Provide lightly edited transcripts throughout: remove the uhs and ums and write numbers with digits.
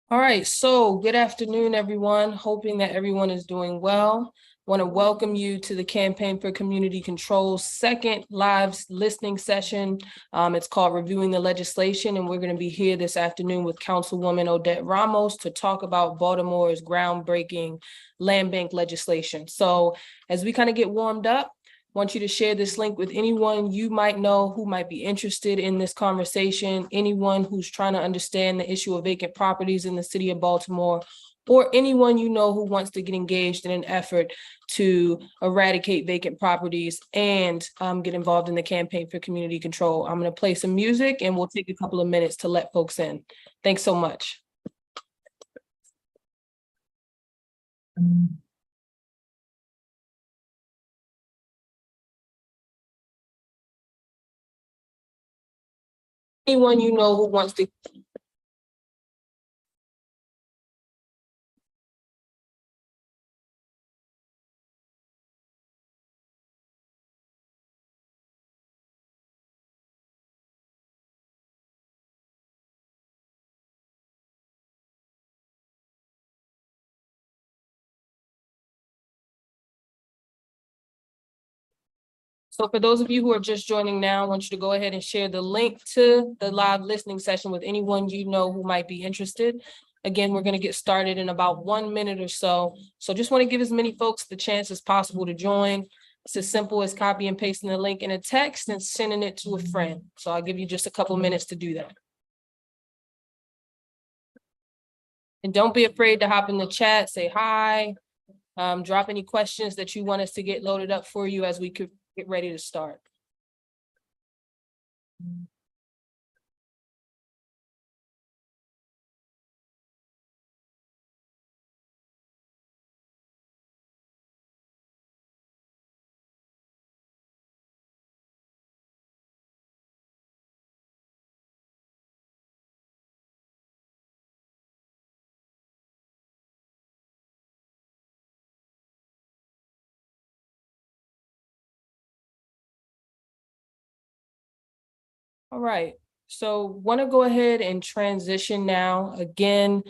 All right, so good afternoon, everyone. Hoping that everyone is doing well. Want to welcome you to the Campaign for Community Control's second live listening session. It's called Reviewing the Legislation, and we're going to be here this afternoon with Councilwoman Odette Ramos to talk about Baltimore's groundbreaking land bank legislation. So as we kind of get warmed up, want you to share this link with anyone you might know who might be interested in this conversation, anyone who's trying to understand the issue of vacant properties in the city of Baltimore, or anyone you know who wants to get engaged in an effort to eradicate vacant properties and get involved in the Campaign for Community Control. I'm going to play some music and we'll take a couple of minutes to let folks in. Thanks so much. Anyone you know who wants to. So for those of you who are just joining now, I want you to go ahead and share the link to the live listening session with anyone you know who might be interested. Again, we're going to get started in about 1 minute or so. So just want to give as many folks the chance as possible to join. It's as simple as copy and pasting the link in a text and sending it to a friend. So I'll give you just a couple minutes to do that. And don't be afraid to hop in the chat, say hi, drop any questions that you want us to get loaded up for you as we could get ready to start. All right, so want to go ahead and transition now. Again,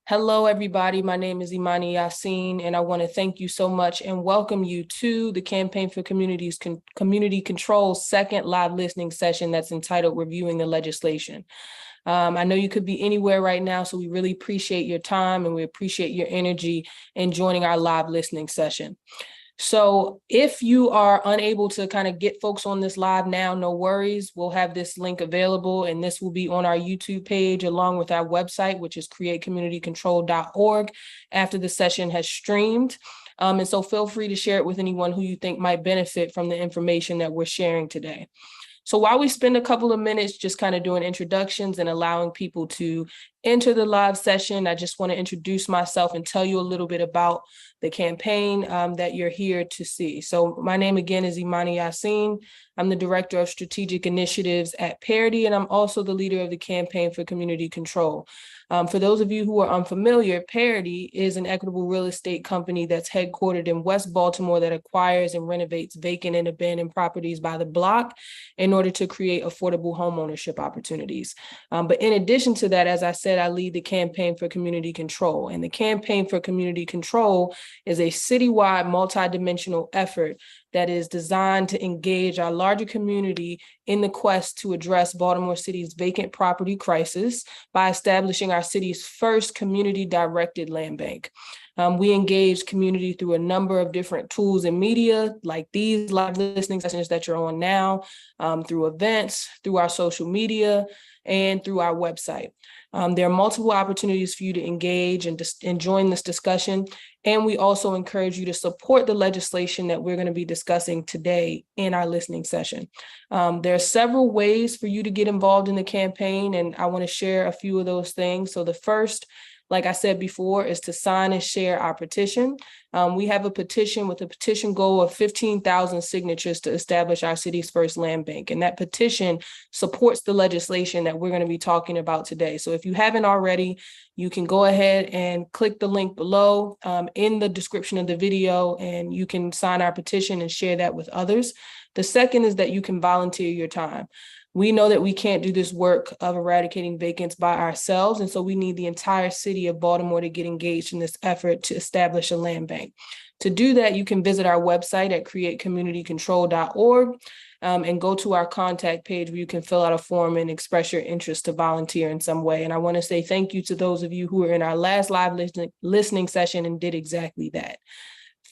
hello, everybody. My name is Imani Yassin, and I want to thank you so much and welcome you to the Campaign for Community Control's second live listening session that's entitled Reviewing the Legislation. I know you could be anywhere right now, so we really appreciate your time and we appreciate your energy in joining our live listening session. So if you are unable to kind of get folks on this live now, no worries. We'll have this link available and this will be on our YouTube page along with our website, which is createcommunitycontrol.org after the session has streamed. And so feel free to share it with anyone who you think might benefit from the information that we're sharing today. So while we spend a couple of minutes just kind of doing introductions and allowing people to enter the live session, I just want to introduce myself and tell you a little bit about the campaign that you're here to see. So my name again is Imani Yassin. I'm the Director of Strategic Initiatives at Parity, and I'm also the leader of the Campaign for Community Control. For those of you who are unfamiliar, Parity is an equitable real estate company that's headquartered in West Baltimore that acquires and renovates vacant and abandoned properties by the block in order to create affordable homeownership opportunities. But in addition to that, as I said, I lead the Campaign for Community Control, and the Campaign for Community Control is a citywide multidimensional effort that is designed to engage our larger community in the quest to address Baltimore City's vacant property crisis by establishing our city's first community-directed land bank. We engage community through a number of different tools and media, like these live listening sessions that you're on now, through events, through our social media, and through our website. There are multiple opportunities for you to engage and join this discussion. And we also encourage you to support the legislation that we're going to be discussing today in our listening session. There are several ways for you to get involved in the campaign, and I want to share a few of those things. So the first, like I said before, is to sign and share our petition. We have a petition with a petition goal of 15,000 signatures to establish our city's first land bank. And that petition supports the legislation that we're going to be talking about today. So if you haven't already, you can go ahead and click the link below in the description of the video, and you can sign our petition and share that with others. The second is that you can volunteer your time. We know that we can't do this work of eradicating vacants by ourselves, and so we need the entire city of Baltimore to get engaged in this effort to establish a land bank. To do that, you can visit our website at createcommunitycontrol.org and go to our contact page where you can fill out a form and express your interest to volunteer in some way. And I want to say thank you to those of you who were in our last live listening session and did exactly that.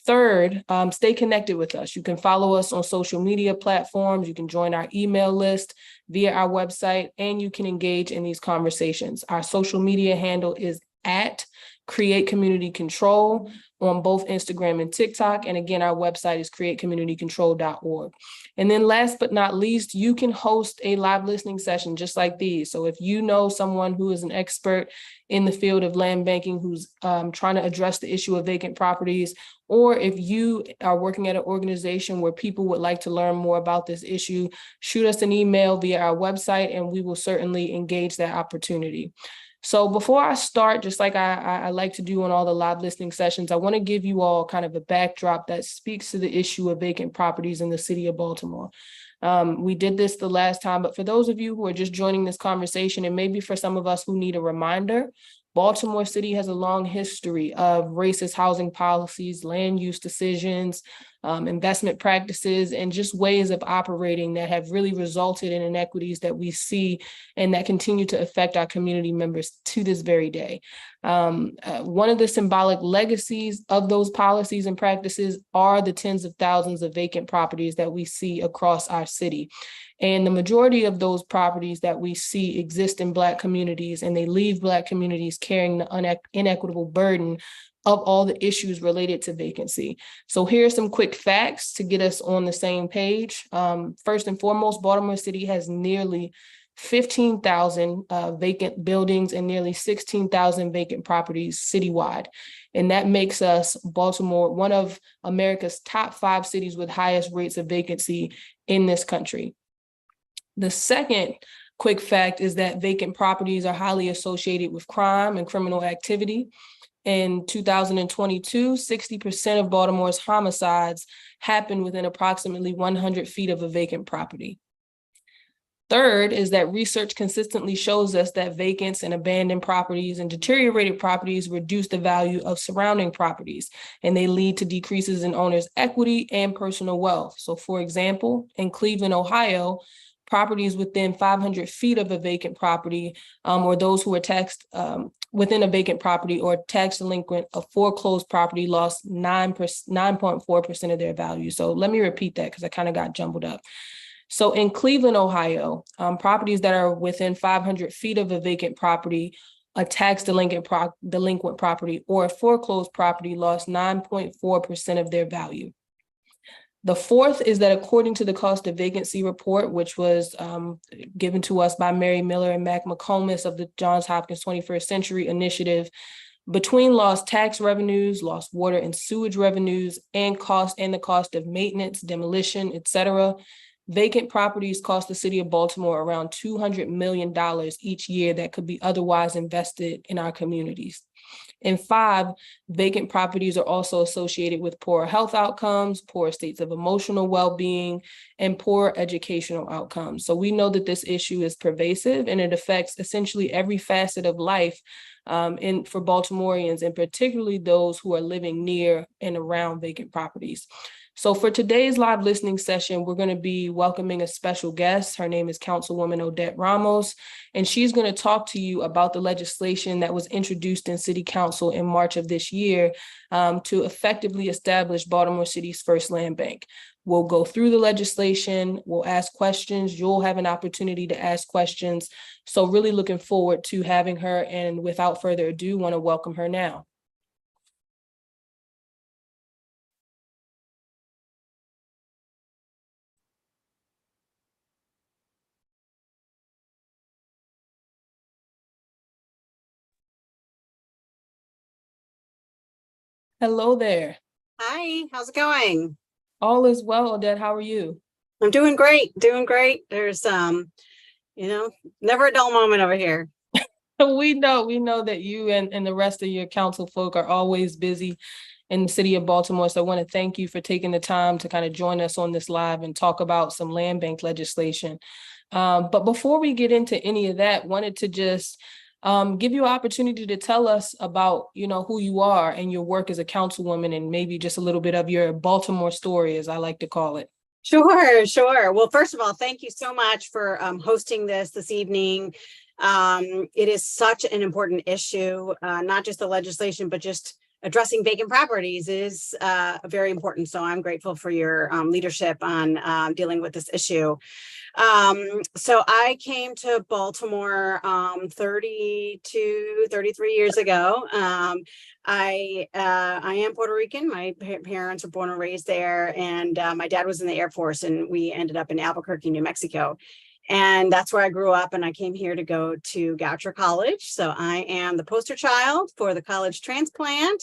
Third, stay connected with us. You can follow us on social media platforms. You can join our email list via our website, and you can engage in these conversations. Our social media handle is at Create Community Control on both Instagram and TikTok. And again, our website is createcommunitycontrol.org. And then last but not least, you can host a live listening session just like these. So if you know someone who is an expert in the field of land banking, who's trying to address the issue of vacant properties, or if you are working at an organization where people would like to learn more about this issue, shoot us an email via our website and we will certainly engage that opportunity. So before I start, just like I like to do on all the live listening sessions, I want to give you all kind of a backdrop that speaks to the issue of vacant properties in the city of Baltimore. We did this the last time, but for those of you who are just joining this conversation, and maybe for some of us who need a reminder, Baltimore City has a long history of racist housing policies, land use decisions, investment practices, and just ways of operating that have really resulted in inequities that we see and that continue to affect our community members to this very day. One of the symbolic legacies of those policies and practices are the tens of thousands of vacant properties that we see across our city. And the majority of those properties that we see exist in Black communities, and they leave Black communities carrying the inequitable burden of all the issues related to vacancy. So here's some quick facts to get us on the same page. First and foremost, Baltimore City has nearly 15,000 vacant buildings and nearly 16,000 vacant properties citywide. And that makes us, Baltimore, one of America's top 5 cities with highest rates of vacancy in this country. The second quick fact is that vacant properties are highly associated with crime and criminal activity. In 2022, 60% of Baltimore's homicides happened within approximately 100 feet of a vacant property. Third is that research consistently shows us that vacants and abandoned properties and deteriorated properties reduce the value of surrounding properties, and they lead to decreases in owners' equity and personal wealth. So for example, in Cleveland, Ohio, properties within 500 feet of a vacant property or those who are taxed within a vacant property or tax delinquent, a foreclosed property lost 9.4% of their value. So let me repeat that because I kind of got jumbled up. So in Cleveland, Ohio, properties that are within 500 feet of a vacant property, a tax delinquent property, or a foreclosed property lost 9.4% of their value. The fourth is that according to the cost of vacancy report, which was given to us by Mary Miller and Mac McComas of the Johns Hopkins 21st Century Initiative, between lost tax revenues, lost water and sewage revenues, and the cost of maintenance, demolition, et cetera, vacant properties cost the city of Baltimore around $200 million each year that could be otherwise invested in our communities. And 5, vacant properties are also associated with poor health outcomes, poor states of emotional well-being, and poor educational outcomes. So we know that this issue is pervasive and it affects essentially every facet of life for Baltimoreans, and particularly those who are living near and around vacant properties. So for today's live listening session, we're going to be welcoming a special guest. Her name is Councilwoman Odette Ramos, and she's going to talk to you about the legislation that was introduced in City Council in March of this year to effectively establish Baltimore City's first land bank. We'll go through the legislation, we'll ask questions, you'll have an opportunity to ask questions. So really looking forward to having her, and without further ado, want to welcome her now. Hello there. Hi, how's it going? All is well, Odette. How are you? I'm doing great, doing great. There's never a dull moment over here. We know that you and the rest of your council folk are always busy in the city of Baltimore. So I want to thank you for taking the time to kind of join us on this live and talk about some land bank legislation. But before we get into any of that, wanted to just give you an opportunity to tell us about, who you are and your work as a councilwoman, and maybe just a little bit of your Baltimore story, as I like to call it. Sure. Well, first of all, thank you so much for hosting this evening. It is such an important issue, not just the legislation, but just addressing vacant properties is very important. So I'm grateful for your leadership on dealing with this issue. So I came to Baltimore 33 years ago. I am Puerto Rican. My parents were born and raised there, and my dad was in the Air Force, and we ended up in Albuquerque, New Mexico. And that's where I grew up, and I came here to go to Goucher College. So I am the poster child for the college transplant.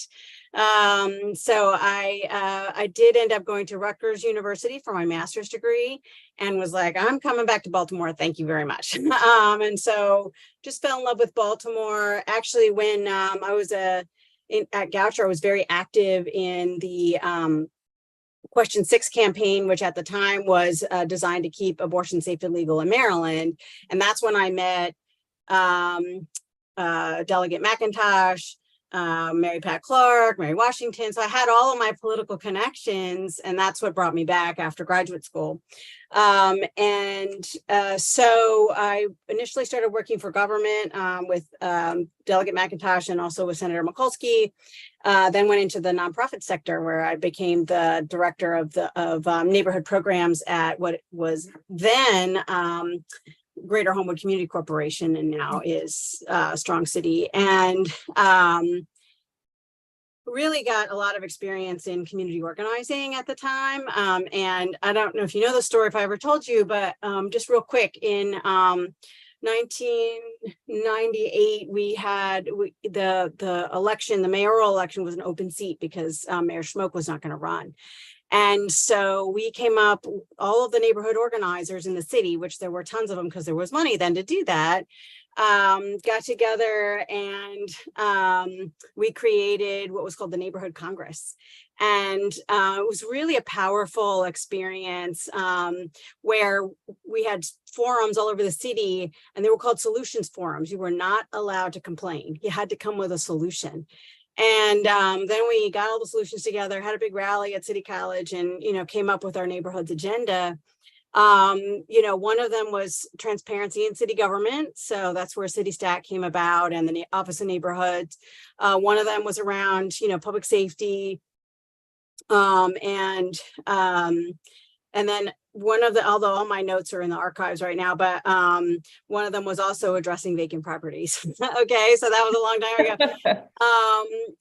So I did end up going to Rutgers University for my master's degree, and was like, I'm coming back to Baltimore. Thank you very much. And so just fell in love with Baltimore. Actually, when I was at Goucher, I was very active in the Question 6 campaign, which at the time was designed to keep abortion safe and legal in Maryland. And that's when I met Delegate McIntosh, Mary Pat Clark, Mary Washington. So I had all of my political connections, and that's what brought me back after graduate school. So I initially started working for government with Delegate McIntosh and also with Senator Mikulski. Then went into the nonprofit sector, where I became the director of neighborhood programs at what was then Greater Homewood Community Corporation, and now is Strong City. And really got a lot of experience in community organizing at the time. And I don't know if you know the story, if I ever told you, but just real quick, in 1998, we had the election, the mayoral election was an open seat because Mayor Schmoke was not going to run. And so we came up, all of the neighborhood organizers in the city, which there were tons of them because there was money then to do that, got together, and we created what was called the Neighborhood Congress. And it was really a powerful experience where we had forums all over the city, and they were called solutions forums. You were not allowed to complain. You had to come with a solution. And then we got all the solutions together, had a big rally at City College, and, came up with our neighborhood's agenda. One of them was transparency in city government. So that's where City Stat came about, and the Office of Neighborhoods. One of them was around, public safety. And then one of the, although all my notes are in the archives right now, but one of them was also addressing vacant properties. Okay, so that was a long time ago.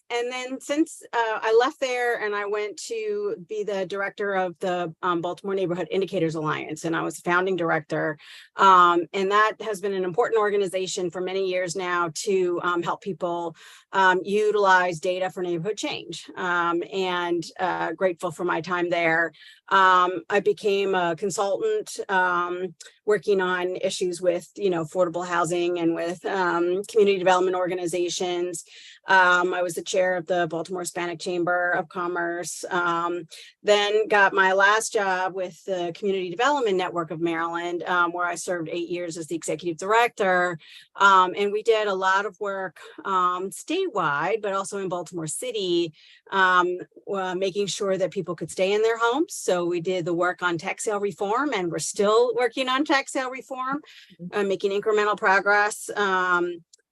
And then since I left there, and I went to be the director of the Baltimore Neighborhood Indicators Alliance, and I was the founding director. And that has been an important organization for many years now to help people utilize data for neighborhood change. And grateful for my time there. I became a consultant working on issues with, affordable housing and with community development organizations. I was the chair of the Baltimore Hispanic Chamber of Commerce. Then got my last job with the Community Development Network of Maryland, where I served 8 years as the executive director. And we did a lot of work statewide, but also in Baltimore City, making sure that people could stay in their homes. So we did the work on tax sale reform, and we're still working on tax sale reform, making incremental progress.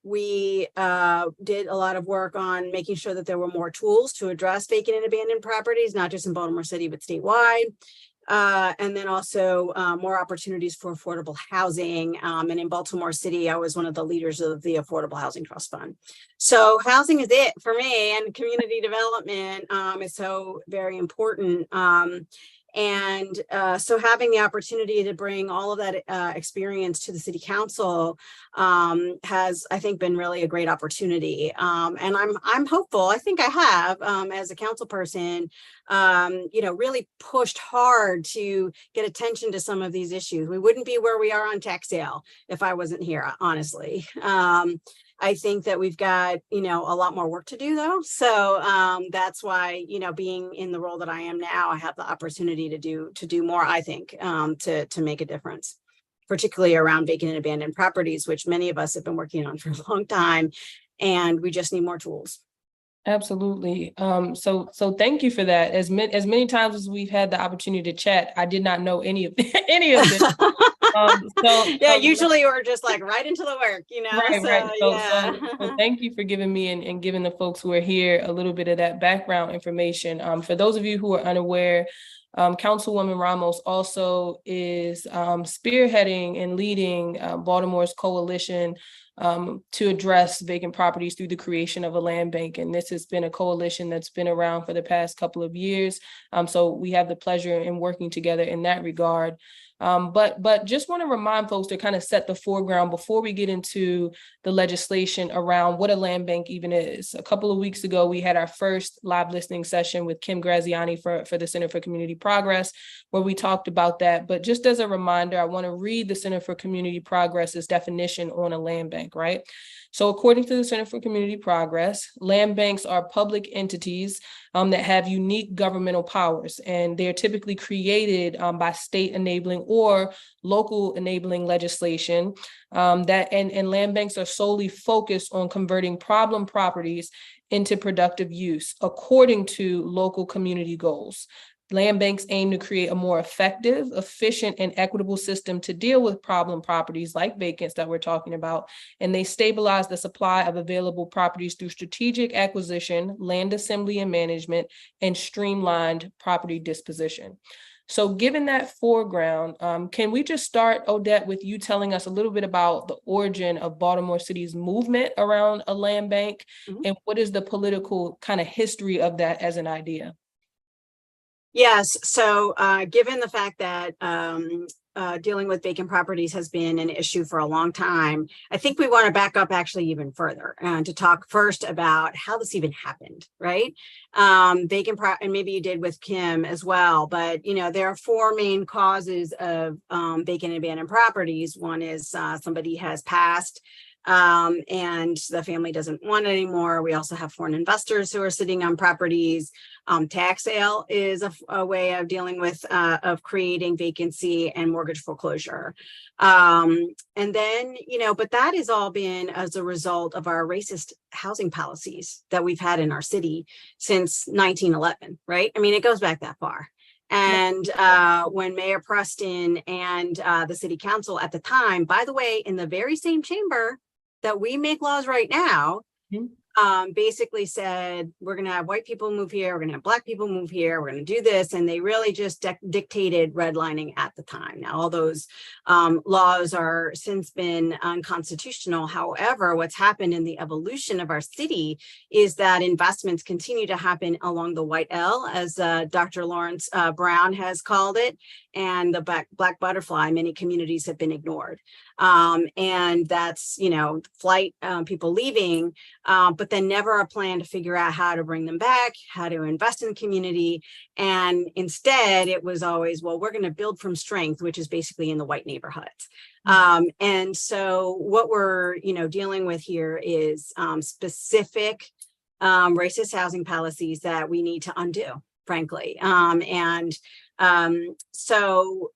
We did a lot of work on making sure that there were more tools to address vacant and abandoned properties, not just in Baltimore City, but statewide. And then also more opportunities for affordable housing. And in Baltimore City, I was one of the leaders of the Affordable Housing Trust Fund. So housing is it for me, and community development is so very important. So having the opportunity to bring all of that experience to the city council has, I think, been really a great opportunity. And I'm hopeful. I think I have, as a council person, really pushed hard to get attention to some of these issues. We wouldn't be where we are on tax sale if I wasn't here, honestly. I think that we've got, a lot more work to do, though. So that's why, being in the role that I am now, I have the opportunity to do more, I think, to make a difference. particularly around vacant and abandoned properties, which many of us have been working on for a long time, and we just need more tools. Absolutely. So thank you for that. As many times as we've had the opportunity to chat, I did not know any of any of this. Yeah, usually we're just like right into the work, Right, so right. yeah. So thank you for giving me and giving the folks who are here a little bit of that background information. For those of you who are unaware, Councilwoman Ramos also is spearheading and leading Baltimore's coalition to address vacant properties through the creation of a land bank. And this has been a coalition that's been around for the past couple of years. So we have the pleasure in working together in that regard. But just want to remind folks to kind of set the foreground before we get into the legislation around what a land bank even is. A couple of weeks ago, we had our first live listening session with Kim Graziani for the Center for Community Progress, where we talked about that. But just as a reminder, I want to read the Center for Community Progress's definition on a land bank, right? So according to the Center for Community Progress, land banks are public entities that have unique governmental powers, and they're typically created by state enabling or local enabling legislation and land banks are solely focused on converting problem properties into productive use according to local community goals. Land banks aim to create a more effective, efficient, and equitable system to deal with problem properties like vacants that we're talking about, and they stabilize the supply of available properties through strategic acquisition, land assembly and management, and streamlined property disposition. So given that foreground, can we just start, Odette, with you telling us a little bit about the origin of Baltimore City's movement around a land bank, and what is the political kind of history of that as an idea? Yes. So given the fact that dealing with vacant properties has been an issue for a long time, I think we want to back up actually even further and to talk first about how this even happened, right? And maybe you did with Kim as well, but there are four main causes of vacant and abandoned properties. One is somebody has passed and the family doesn't want it anymore. We also have foreign investors who are sitting on properties. Tax sale is a way of dealing with of creating vacancy and mortgage foreclosure. And then, but that has all been as a result of our racist housing policies that we've had in our city since 1911, right? I mean, it goes back that far. And when Mayor Preston and the city council at the time, by the way, in the very same chamber that we make laws right now, basically said, we're going to have white people move here, we're going to have black people move here, we're going to do this. And they really just dictated redlining at the time. Now, all those laws are since been unconstitutional. However, what's happened in the evolution of our city is that investments continue to happen along the white L, as Dr. Lawrence Brown has called it, and the black butterfly. Many communities have been ignored. And that's, flight, people leaving, but then never a plan to figure out how to bring them back, how to invest in the community. And instead, it was always, well, we're going to build from strength, which is basically in the white neighborhoods. And so what we're, dealing with here is specific racist housing policies that we need to undo, frankly. So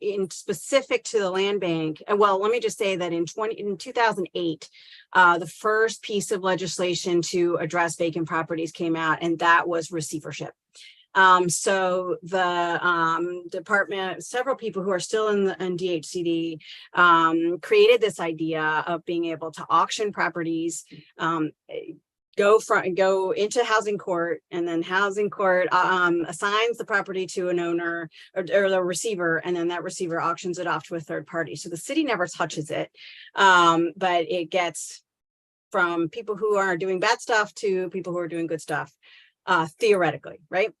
in specific to the land bank, well, let me just say that in 2008, the first piece of legislation to address vacant properties came out, and that was receivership. So the department, several people who are still in DHCD, created this idea of being able to auction properties, go into housing court, and then housing court assigns the property to an owner or the receiver, and then that receiver auctions it off to a third party. So the city never touches it, but it gets from people who are doing bad stuff to people who are doing good stuff, theoretically, right?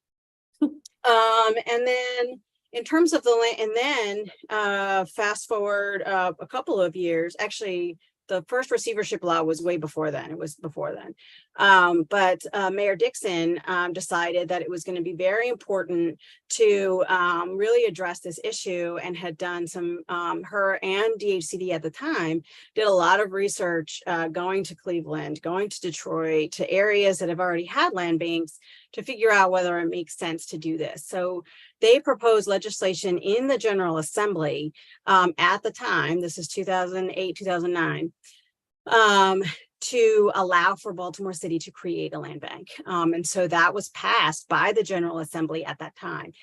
And then in terms of the land, and then fast forward a couple of years, actually, the first receivership law was way before then. It was before then. But Mayor Dixon decided that it was going to be very important to really address this issue, and had done some, her and DHCD at the time did a lot of research going to Cleveland, going to Detroit, to areas that have already had land banks, to figure out whether it makes sense to do this. So they proposed legislation in the General Assembly at the time, this is 2008, 2009, to allow for Baltimore City to create a land bank. And so that was passed by the General Assembly at that time.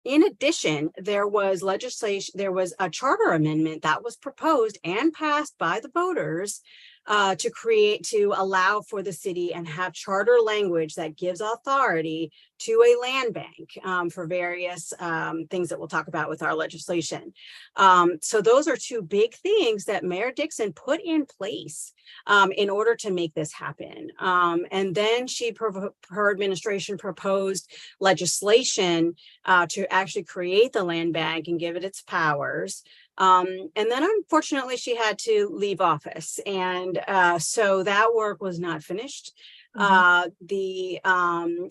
In addition, there was legislation, there was a charter amendment that was proposed and passed by the voters to allow for the city and have charter language that gives authority to a land bank for various things that we'll talk about with our legislation. So those are two big things that Mayor Dixon put in place in order to make this happen. And then her administration proposed legislation to actually create the land bank and give it its powers. And then unfortunately she had to leave office. And so that work was not finished. The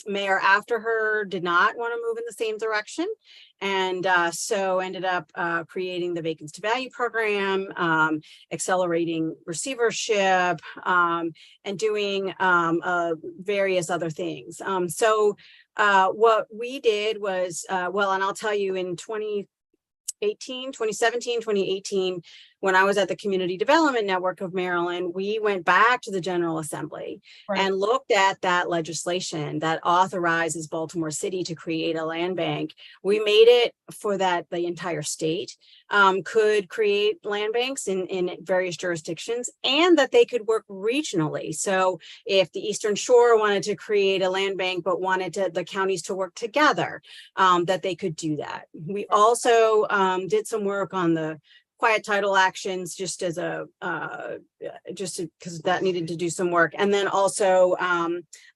mayor after her did not want to move in the same direction. And so ended up creating the Vacant to Value program, accelerating receivership, and doing various other things. So what we did was, well, and I'll tell you in 2017, 2018, when I was at the Community Development Network of Maryland, we went back to the General Assembly and looked at that legislation that authorizes Baltimore City to create a land bank. We made it for that the entire state could create land banks in various jurisdictions, and that they could work regionally. So if the Eastern Shore wanted to create a land bank but wanted the counties to work together, that they could do that. We also did some work on the quiet title actions, just as because that needed to do some work, and then also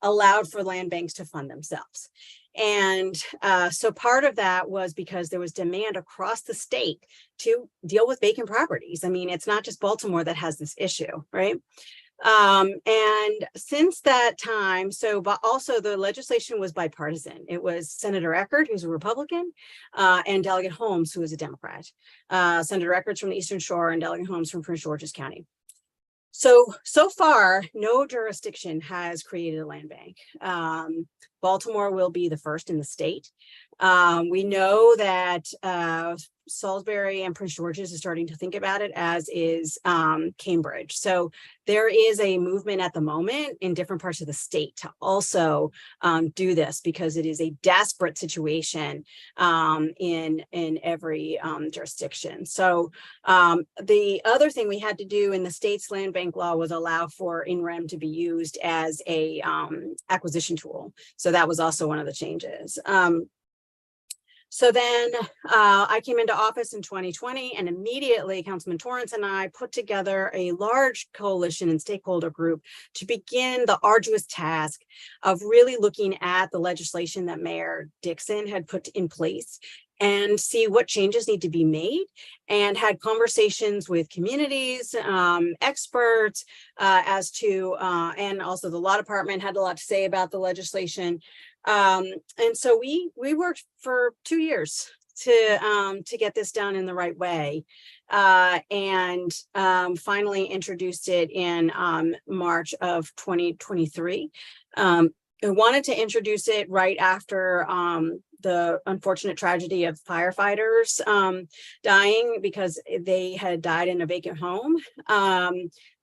allowed for land banks to fund themselves. And so part of that was because there was demand across the state to deal with vacant properties. I mean, it's not just Baltimore that has this issue, right? And since that time, but also the legislation was bipartisan. It was Senator Eckert, who's a Republican, and Delegate Holmes, who is a Democrat. Senator Eckert's from the Eastern Shore and Delegate Holmes from Prince George's County. So far, no jurisdiction has created a land bank. Baltimore will be the first in the state. We know that Salisbury and Prince George's is starting to think about it, as is Cambridge. So there is a movement at the moment in different parts of the state to also do this, because it is a desperate situation in every jurisdiction. So the other thing we had to do in the state's land bank law was allow for in-rem to be used as a acquisition tool. So that was also one of the changes. So then I came into office in 2020, and immediately Councilman Torrance and I put together a large coalition and stakeholder group to begin the arduous task of really looking at the legislation that Mayor Dixon had put in place and see what changes need to be made, and had conversations with communities, experts, as to, and also the law department had a lot to say about the legislation. And so we worked for 2 years to get this done in the right way, and finally introduced it in March of 2023. I wanted to introduce it right after the unfortunate tragedy of firefighters dying, because they had died in a vacant home,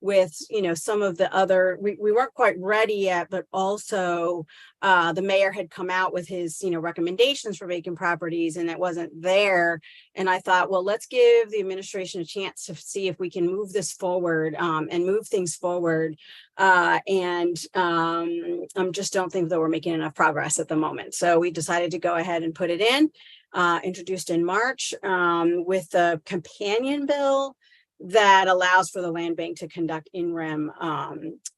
with, some of the other, we weren't quite ready yet, but also the mayor had come out with his, recommendations for vacant properties, and it wasn't there. And I thought, well, let's give the administration a chance to see if we can move this forward, and move things forward. And just don't think that we're making enough progress at the moment. So we decided to go ahead and put it in, introduced in March, with the companion bill that allows for the land bank to conduct in-rem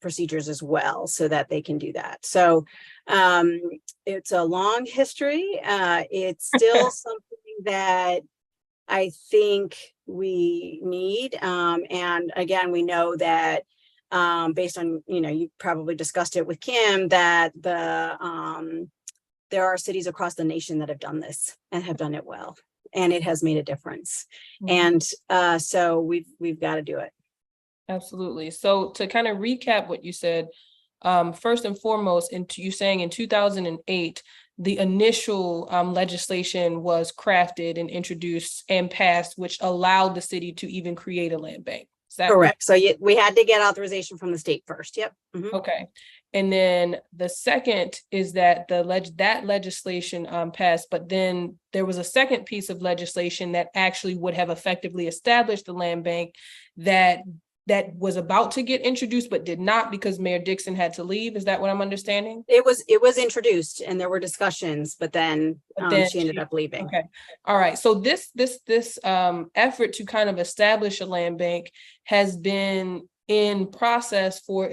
procedures as well, so that they can do that. So it's a long history. It's still something that I think we need. And again, we know that based on, you probably discussed it with Kim, that there are cities across the nation that have done this and have done it well, and it has made a difference. And so we've got to do it. Absolutely. So to kind of recap what you said, First and foremost, you saying in 2008, the initial legislation was crafted and introduced and passed, which allowed the city to even create a land bank. Is that correct? So we had to get authorization from the state first. Yep. Mm-hmm. Okay. And then the second is that that legislation passed, but then there was a second piece of legislation that actually would have effectively established the land bank that was about to get introduced, but did not because Mayor Dixon had to leave. Is that what I'm understanding? It was introduced and there were discussions, but then she ended up leaving. Okay. All right. So this effort to kind of establish a land bank has been in process for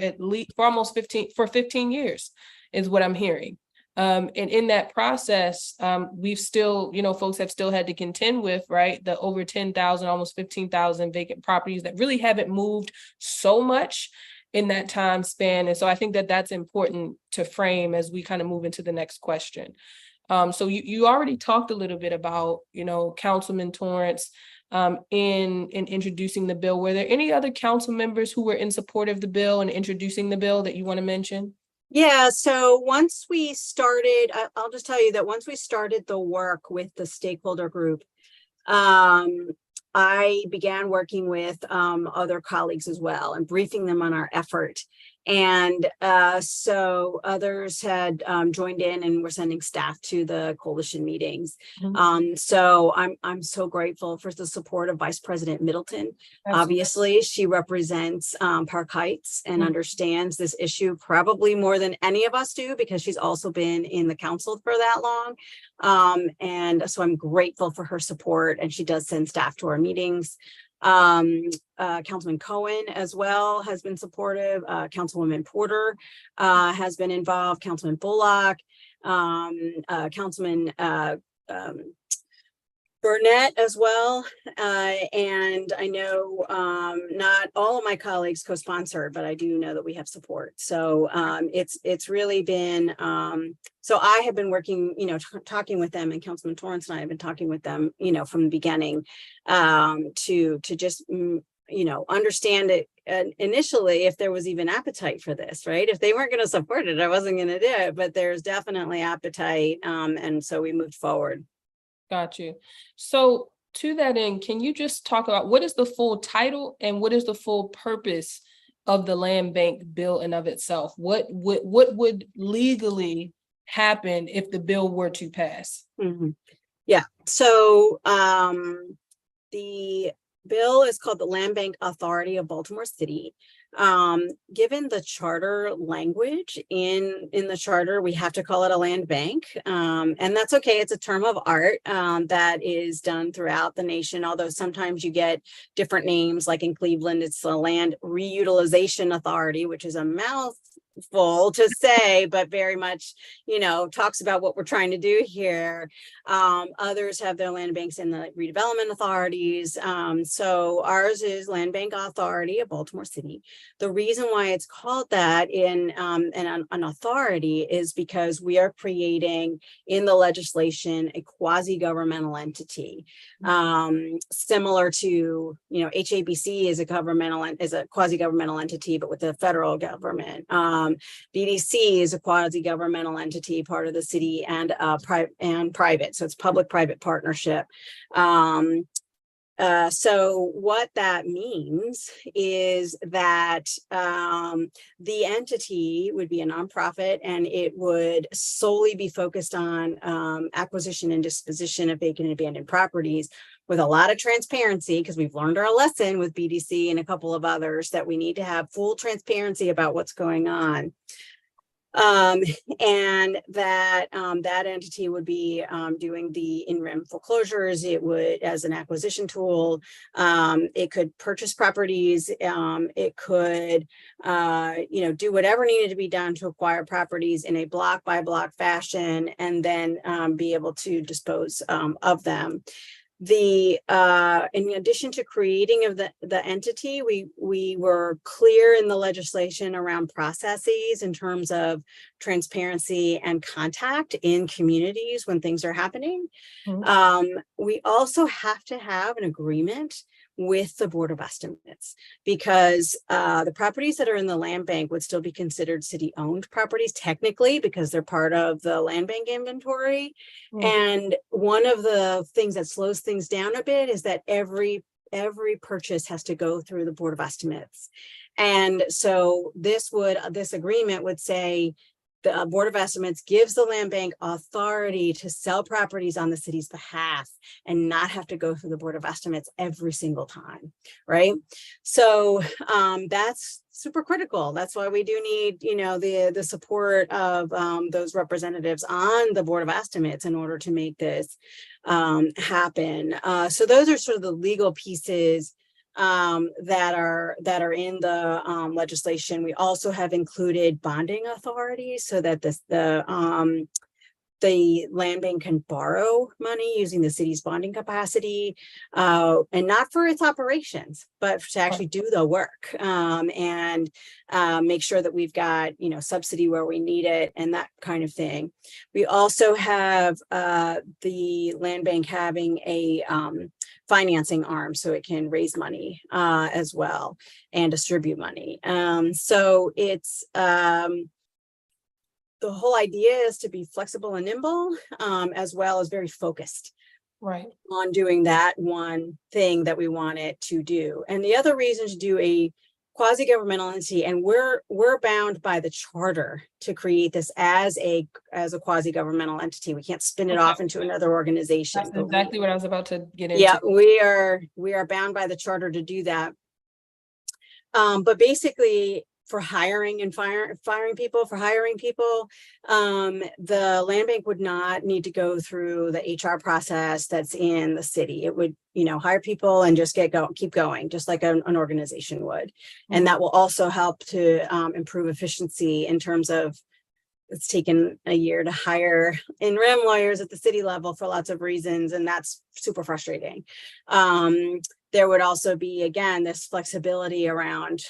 almost 15 years is what I'm hearing. And in that process, we've still, folks have still had to contend with, right, the over 10,000, almost 15,000 vacant properties that really haven't moved so much in that time span. And so I think that that's important to frame as we kind of move into the next question. So you already talked a little bit about, Councilman Torrance in introducing the bill. Were there any other council members who were in support of the bill and introducing the bill that you want to mention? Yeah, so once we started, I'll just tell you that once we started the work with the stakeholder group, I began working with other colleagues as well and briefing them on our effort. And so others had joined in and were sending staff to the coalition meetings. Mm-hmm. So I'm so grateful for the support of Vice President Middleton. Absolutely. Obviously, she represents Park Heights and mm-hmm. understands this issue probably more than any of us do because she's also been in the council for that long. And so I'm grateful for her support, and she does send staff to our meetings. Councilman Cohen as well has been supportive. Councilwoman Porter has been involved. Councilman Bullock, Councilman Burnett as well. And I know not all of my colleagues co-sponsored, but I do know that we have support. So it's really been, so I have been working, talking with them, and Councilman Torrance and I have been talking with them, from the beginning to just, understand it initially if there was even appetite for this, right? If they weren't going to support it, I wasn't going to do it, but there's definitely appetite. And so we moved forward. Got you. So to that end, can you just talk about what is the full title and what is the full purpose of the land bank bill in of itself? What would legally happen if the bill were to pass? Mm-hmm. Yeah. So the bill is called the Land Bank Authority of Baltimore City. Given the charter language in the charter, we have to call it a land bank. And that's okay. It's a term of art that is done throughout the nation, although sometimes you get different names, like in Cleveland, it's the Land Reutilization Authority, which is a mouthful to say, but very much, talks about what we're trying to do here. Others have their land banks in the redevelopment authorities. So ours is Land Bank Authority of Baltimore City. The reason why it's called that in an authority is because we are creating in the legislation a quasi-governmental entity, similar to HABC is a quasi-governmental entity, but with the federal government. BDC is a quasi-governmental entity, part of the city and private, so it's public-private partnership. So what that means is that the entity would be a nonprofit, and it would solely be focused on acquisition and disposition of vacant and abandoned properties, with a lot of transparency, because we've learned our lesson with BDC and a couple of others that we need to have full transparency about what's going on. And that entity would be doing the in-rem foreclosures. It would, as an acquisition tool, it could purchase properties. It could, do whatever needed to be done to acquire properties in a block by block fashion, and then be able to dispose of them. In addition to creating of the entity, we were clear in the legislation around processes in terms of transparency and contact in communities when things are happening. Mm-hmm. We also have to have an agreement with the Board of Estimates, because the properties that are in the land bank would still be considered city-owned properties technically, because they're part of the land bank inventory. And one of the things that slows things down a bit is that every purchase has to go through the Board of Estimates. And so this agreement would say the Board of Estimates gives the land bank authority to sell properties on the city's behalf and not have to go through the Board of Estimates every single time, right? So that's super critical. That's why we do need, the support of those representatives on the Board of Estimates in order to make this happen. So those are sort of the legal pieces that are in the legislation. We also have included bonding authority so that the land bank can borrow money using the city's bonding capacity, and not for its operations, but to actually do the work and make sure that we've got, subsidy where we need it and that kind of thing. We also have the land bank having a financing arm so it can raise money as well and distribute money. So it's the whole idea is to be flexible and nimble, as well as very focused on doing that one thing that we want it to do. And the other reason to do a quasi-governmental entity, and we're bound by the charter to create this as a quasi-governmental entity. We can't spin it off into another organization. That's exactly what I was about to get into. Yeah, we are bound by the charter to do that. But basically, for hiring and firing people, the land bank would not need to go through the HR process that's in the city. It would, hire people and just keep going, just like an organization would. And that will also help to improve efficiency in terms of, it's taken a year to hire in-rem lawyers at the city level for lots of reasons, and that's super frustrating. There would also be, again, this flexibility around,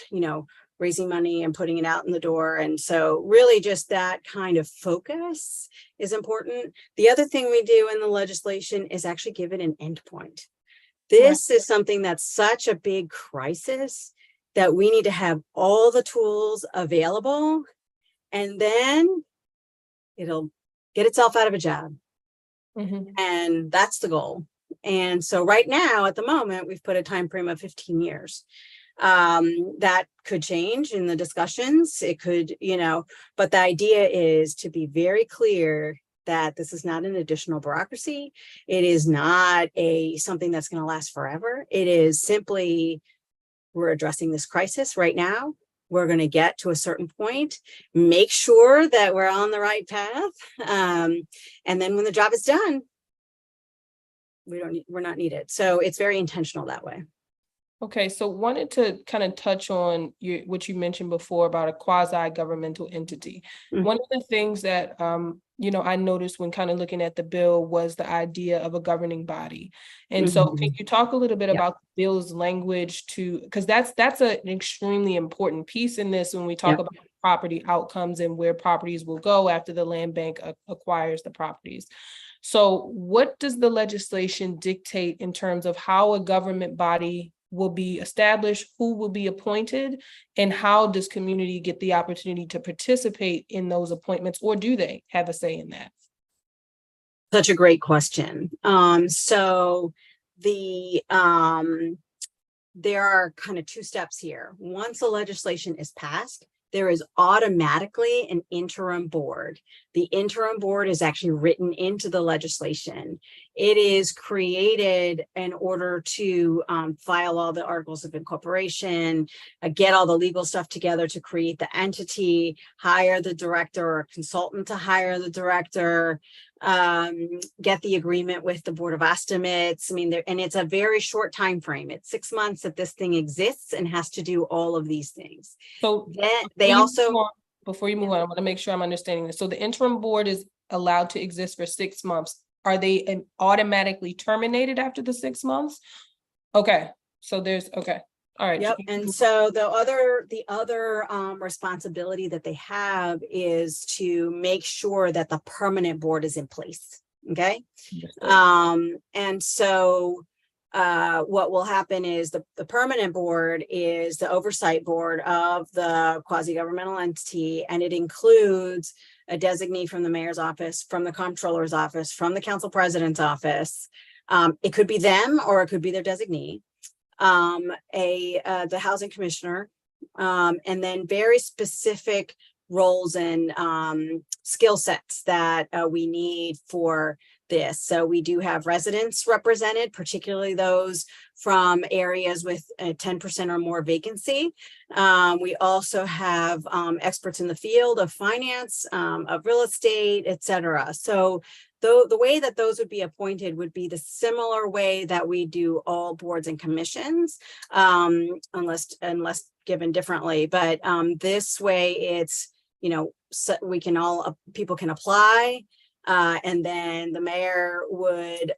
raising money and putting it out in the door. And so really just that kind of focus is important. The other thing we do in the legislation is actually give it an endpoint. This is something that's such a big crisis that we need to have all the tools available, and then it'll get itself out of a job. And that's the goal. And so right now, at the moment, we've put a time frame of 15 years. That could change in the discussions. It could, but the idea is to be very clear that this is not an additional bureaucracy. It is not something that's going to last forever. It is simply, we're addressing this crisis right now. We're going to get to a certain point, make sure that we're on the right path. And then when the job is done, we're not needed. So it's very intentional that way. Okay, so wanted to kind of touch on what you mentioned before about a quasi-governmental entity. One of the things that I noticed when kind of looking at the bill was the idea of a governing body. And so can you talk a little bit about the bill's language because that's an extremely important piece in this when we talk about property outcomes and where properties will go after the land bank acquires the properties. So what does the legislation dictate in terms of how a government body will be established, who will be appointed, and how does community get the opportunity to participate in those appointments, or do they have a say in that? Such a great question. So there are kind of two steps here. Once the legislation is passed, there is automatically an interim board. The interim board is actually written into the legislation. It is created in order to file all the articles of incorporation, get all the legal stuff together to create the entity, hire the director or consultant to hire the director, get the agreement with the Board of Estimates. And it's a very short time frame. It's 6 months that this thing exists and has to do all of these things. So before you move on, I want to make sure I'm understanding this. So the interim board is allowed to exist for 6 months. Are they automatically terminated after the 6 months? Okay. So okay. All right. Yep. And so the other responsibility that they have is to make sure that the permanent board is in place. Okay. And so what will happen is the permanent board is the oversight board of the quasi-governmental entity, and it includes a designee from the mayor's office, from the comptroller's office, from the council president's office. It could be them or it could be their designee, the housing commissioner, and then very specific roles and skill sets that we need for this. So we do have residents represented, particularly those from areas with a 10% or more vacancy. We also have experts in the field of finance, of real estate, et cetera. So the way that those would be appointed would be the similar way that we do all boards and commissions, unless given differently. But this way it's, so we can people can apply, and then the mayor would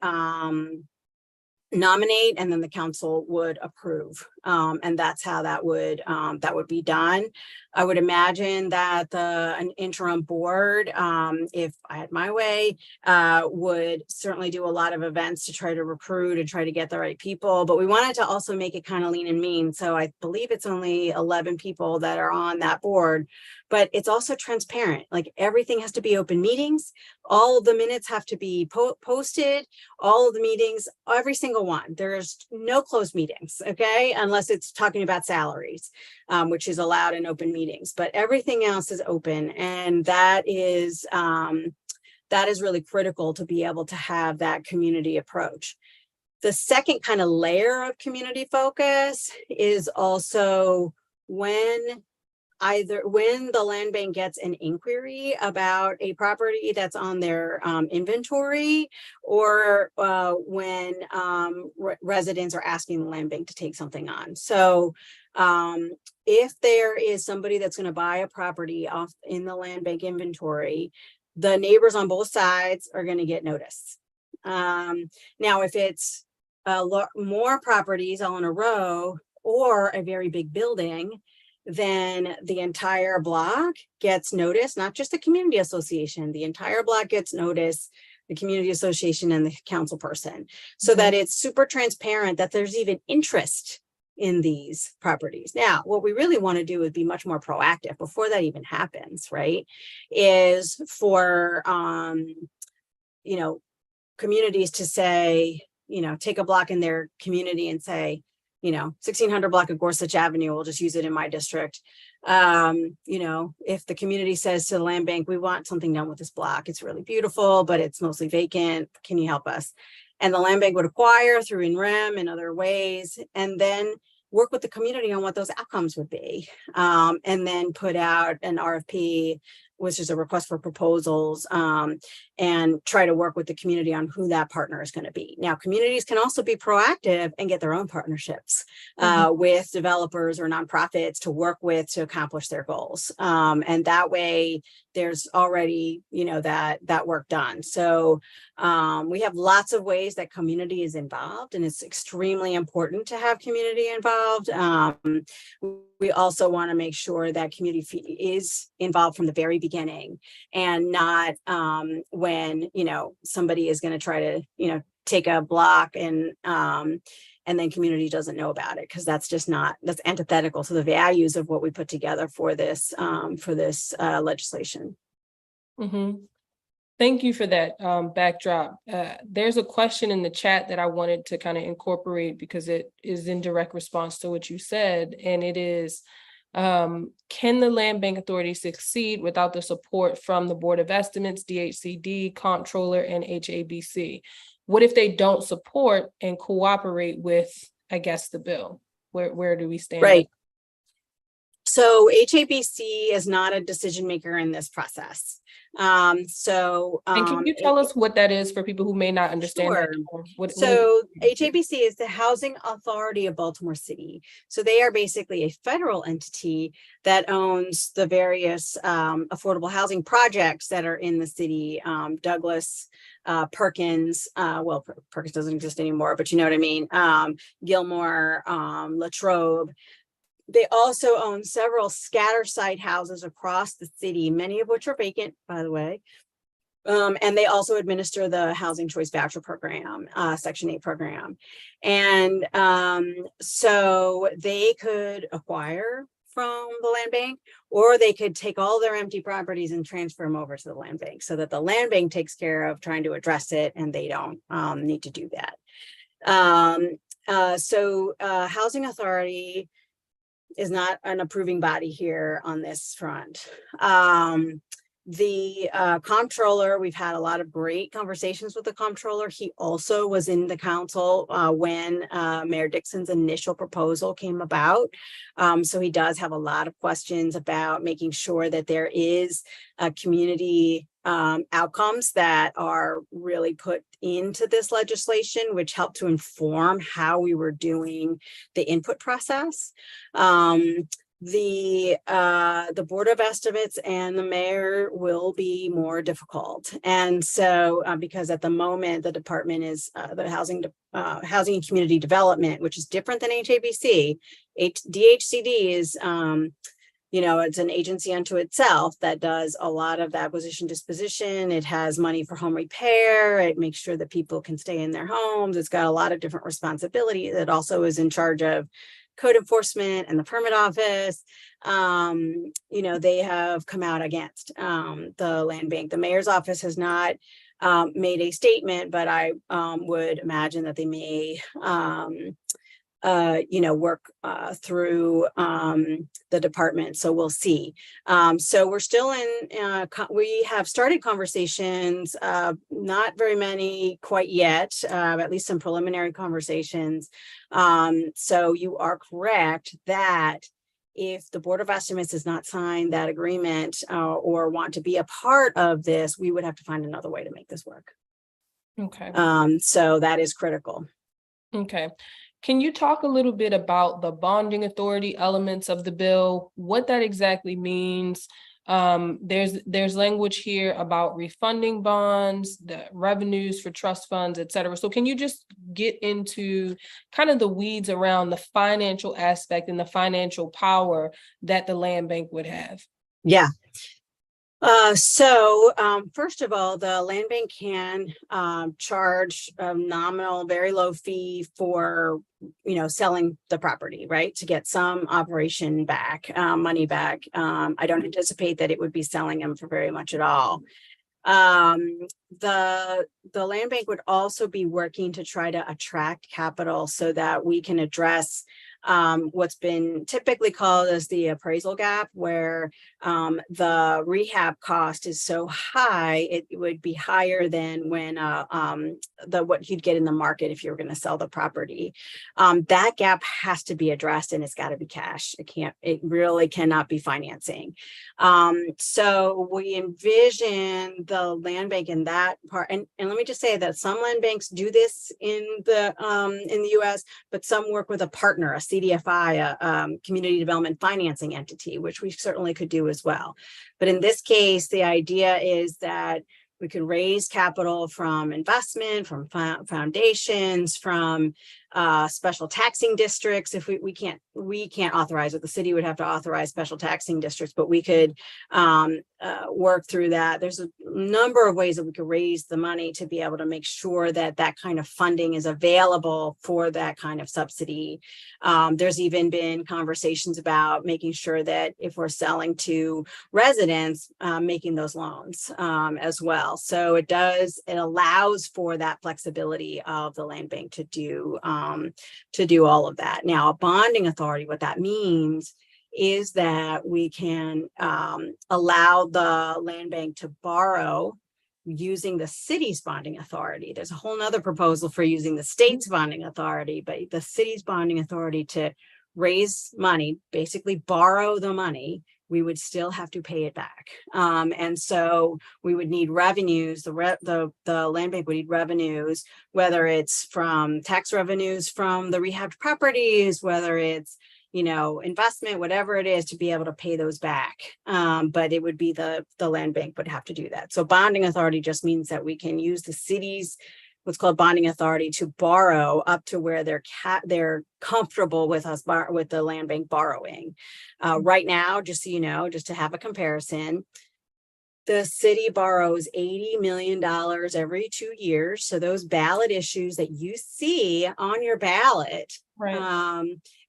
nominate, and then the council would approve. And that's how that would be done. I would imagine that an interim board, if I had my way, would certainly do a lot of events to try to recruit and try to get the right people. But we wanted to also make it kind of lean and mean. So I believe it's only 11 people that are on that board, but it's also transparent. Like, everything has to be open meetings. All of the minutes have to be posted. All of the meetings, every single one. There's no closed meetings, okay? Unless it's talking about salaries, which is allowed in open meetings, but everything else is open. And that is really critical to be able to have that community approach. The second kind of layer of community focus is also when the land bank gets an inquiry about a property that's on their inventory, or when residents are asking the land bank to take something on. So if there is somebody that's going to buy a property off in the land bank inventory, the neighbors on both sides are going to get notice. Now, if it's more properties all in a row or a very big building, then the entire block gets notice, not just the community association, the entire block gets notice, the community association and the council person, so that it's super transparent that there's even interest in these properties. Now, what we really want to do is be much more proactive before that even happens, right? Is for, communities to say, take a block in their community and say, 1600 block of Gorsuch Avenue, we'll just use it in my district. If the community says to the land bank, we want something done with this block, it's really beautiful, but it's mostly vacant, can you help us? And the land bank would acquire through in-rem and other ways, and then work with the community on what those outcomes would be. And then put out an RFP, which is a request for proposals, and try to work with the community on who that partner is going to be. Now, communities can also be proactive and get their own partnerships with developers or nonprofits to work with to accomplish their goals. And that way, there's already, that work done. So we have lots of ways that community is involved, and it's extremely important to have community involved. We also want to make sure that community is involved from the very beginning, and not when somebody is going to try to take a block and then community doesn't know about it, because that's antithetical to the values of what we put together for this legislation. Thank you for that backdrop. There's a question in the chat that I wanted to kind of incorporate because it is in direct response to what you said, and it is, can the Land Bank Authority succeed without the support from the Board of Estimates, DHCD, Comptroller, and HABC? What if they don't support and cooperate with, I guess, the bill? Where do we stand? Right. So HABC is not a decision maker in this process. And can you tell us what that is for people who may not understand? Sure. So HABC is the Housing Authority of Baltimore City. So they are basically a federal entity that owns the various affordable housing projects that are in the city. Douglas, Perkins, Perkins doesn't exist anymore, but you know what I mean. Gilmore, Latrobe. They also own several scatter site houses across the city, many of which are vacant, by the way. And they also administer the Housing Choice Voucher Program, Section 8 program. And so they could acquire from the land bank, or they could take all their empty properties and transfer them over to the land bank so that the land bank takes care of trying to address it and they don't need to do that. Housing Authority is not an approving body here on this front. The comptroller, we've had a lot of great conversations with the comptroller. He also was in the council when Mayor Dixon's initial proposal came about. So he does have a lot of questions about making sure that there is a community outcomes that are really put into this legislation, which helped to inform how we were doing the input process. The Board of Estimates and the mayor will be more difficult. And so because at the moment, the department is the Housing and Community Development, which is different than HABC. DHCD is, it's an agency unto itself that does a lot of the acquisition disposition. It has money for home repair. It makes sure that people can stay in their homes. It's got a lot of different responsibilities. It also is in charge of code enforcement and the permit office. They have come out against the land bank. The mayor's office has not made a statement, but I would imagine that they may work through the department. So we'll see. So we're still we have started conversations, not very many quite yet, at least some preliminary conversations. So you are correct that if the Board of Estimates does not sign that agreement or want to be a part of this, we would have to find another way to make this work. Okay. So that is critical. Okay. Can you talk a little bit about the bonding authority elements of the bill, what that exactly means? There's language here about refunding bonds, the revenues for trust funds, et cetera. So can you just get into kind of the weeds around the financial aspect and the financial power that the land bank would have? Yeah. First of all, the land bank can charge a nominal, very low fee for, selling the property, right? To get some operation back, money back. I don't anticipate that it would be selling them for very much at all. The land bank would also be working to try to attract capital so that we can address what's been typically called as the appraisal gap, where the rehab cost is so high, it would be higher than when what you'd get in the market if you were going to sell the property. That gap has to be addressed, and it's got to be cash. It really cannot be financing. So we envision the land bank in that part, and let me just say that some land banks do this in the U.S., but some work with a partner, a CDFI, a community development financing entity, which we certainly could do as well. But in this case, the idea is that we could raise capital from investment, from foundations, from special taxing districts. If we can't authorize it, the city would have to authorize special taxing districts, but we could work through that. There's a number of ways that we could raise the money to be able to make sure that that kind of funding is available for that kind of subsidy. There's even been conversations about making sure that if we're selling to residents, making those loans as well. So it allows for that flexibility of the land bank to do all of that. Now, a bonding authority, what that means is that we can allow the land bank to borrow using the city's bonding authority. There's a whole nother proposal for using the state's bonding authority, but the city's bonding authority to raise money, basically borrow the money. We would still have to pay it back. And so we would need revenues, the land bank would need revenues, whether it's from tax revenues from the rehabbed properties, whether it's, investment, whatever it is, to be able to pay those back. But it would be the land bank would have to do that. So bonding authority just means that we can use the city's what's called bonding authority to borrow up to where they're comfortable with us with the land bank borrowing. Right now, just so you know, just to have a comparison, the city borrows $80 million every 2 years. So those ballot issues that you see on your ballot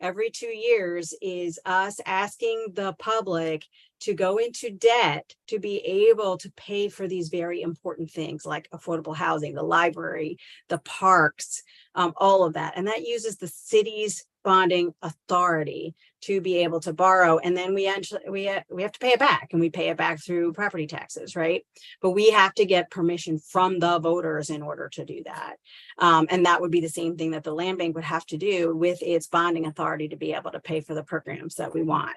every 2 years is us asking the public to go into debt to be able to pay for these very important things like affordable housing, the library, the parks, all of that. And that uses the city's bonding authority to be able to borrow. And then we have to pay it back, and we pay it back through property taxes, right? But we have to get permission from the voters in order to do that. And that would be the same thing that the land bank would have to do with its bonding authority to be able to pay for the programs that we want.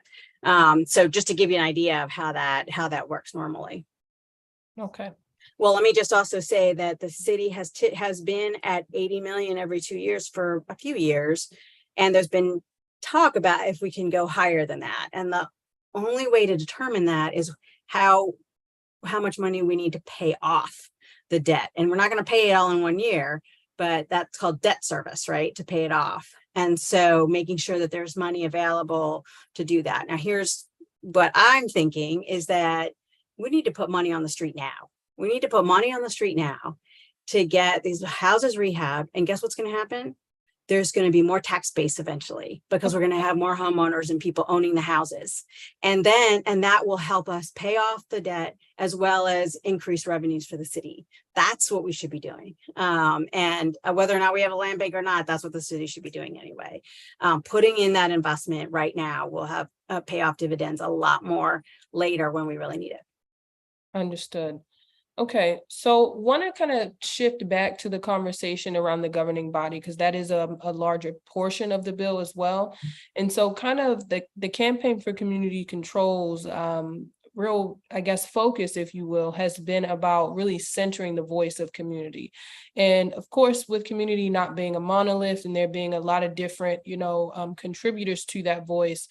So just to give you an idea of how that works normally. Okay. Well, let me just also say that the city has been at 80 million every 2 years for a few years. And there's been talk about if we can go higher than that. And the only way to determine that is how much money we need to pay off the debt. And we're not going to pay it all in 1 year, but that's called debt service, right? To pay it off. And so making sure that there's money available to do that. Now, here's what I'm thinking is that we need to put money on the street now. We need to put money on the street now to get these houses rehabbed. And guess what's going to happen? There's going to be more tax base eventually, because we're going to have more homeowners and people owning the houses. And that will help us pay off the debt as well as increase revenues for the city. That's what we should be doing. And whether or not we have a land bank or not, that's what the city should be doing anyway. Putting in that investment right now will have pay off dividends a lot more later when we really need it. Understood. Okay, so want to kind of shift back to the conversation around the governing body, because that is a larger portion of the bill as well. And so kind of the campaign for community controls, real, I guess, focus, if you will, has been about really centering the voice of community. And of course, with community not being a monolith and there being a lot of different, contributors to that voice,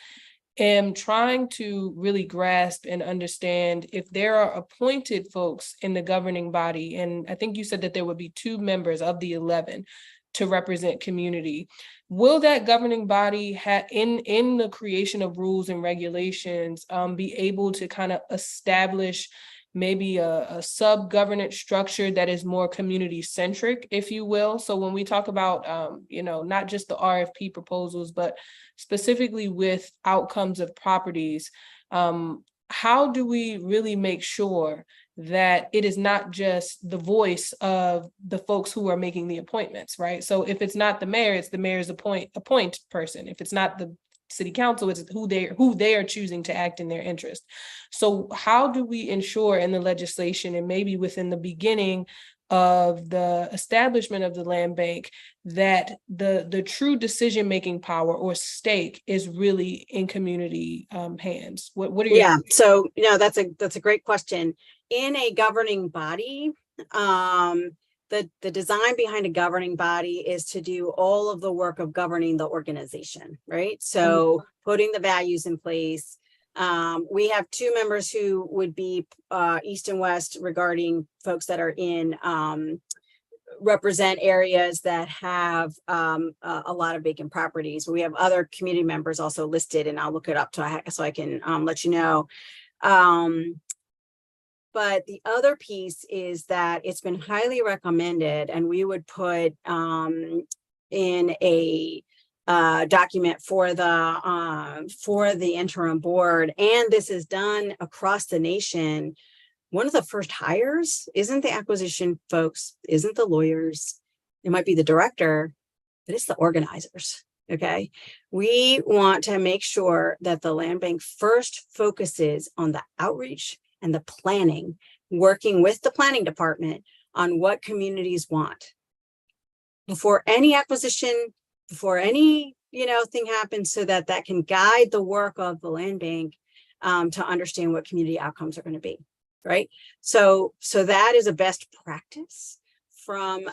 am trying to really grasp and understand if there are appointed folks in the governing body, and I think you said that there would be 2 members of the 11 to represent community. Will that governing body in the creation of rules and regulations be able to kind of establish maybe a sub-governance structure that is more community-centric, if you will? So when we talk about, not just the RFP proposals, but specifically with outcomes of properties, how do we really make sure that it is not just the voice of the folks who are making the appointments, right? So if it's not the mayor, it's the mayor's appoint person. If it's not the city council, it's who they are choosing to act in their interest. So how do we ensure in the legislation, and maybe within the beginning of the establishment of the land bank, that the true decision-making power or stake is really in community hands? What are your— Yeah, so that's a great question. In a governing body, the design behind a governing body is to do all of the work of governing the organization, right? So putting the values in place. We have 2 members who would be east and west regarding folks that are in represent areas that have a lot of vacant properties. We have other community members also listed, and I'll look it up so I can let you know. But the other piece is that it's been highly recommended, and we would put in a document for the interim board, and this is done across the nation. One of the first hires isn't the acquisition folks, isn't the lawyers. It might be the director, but it's the organizers. Okay, we want to make sure that the land bank first focuses on the outreach and the planning, working with the planning department on what communities want before any acquisition, before any thing happens, so that can guide the work of the land bank to understand what community outcomes are going to be, right? So that is a best practice from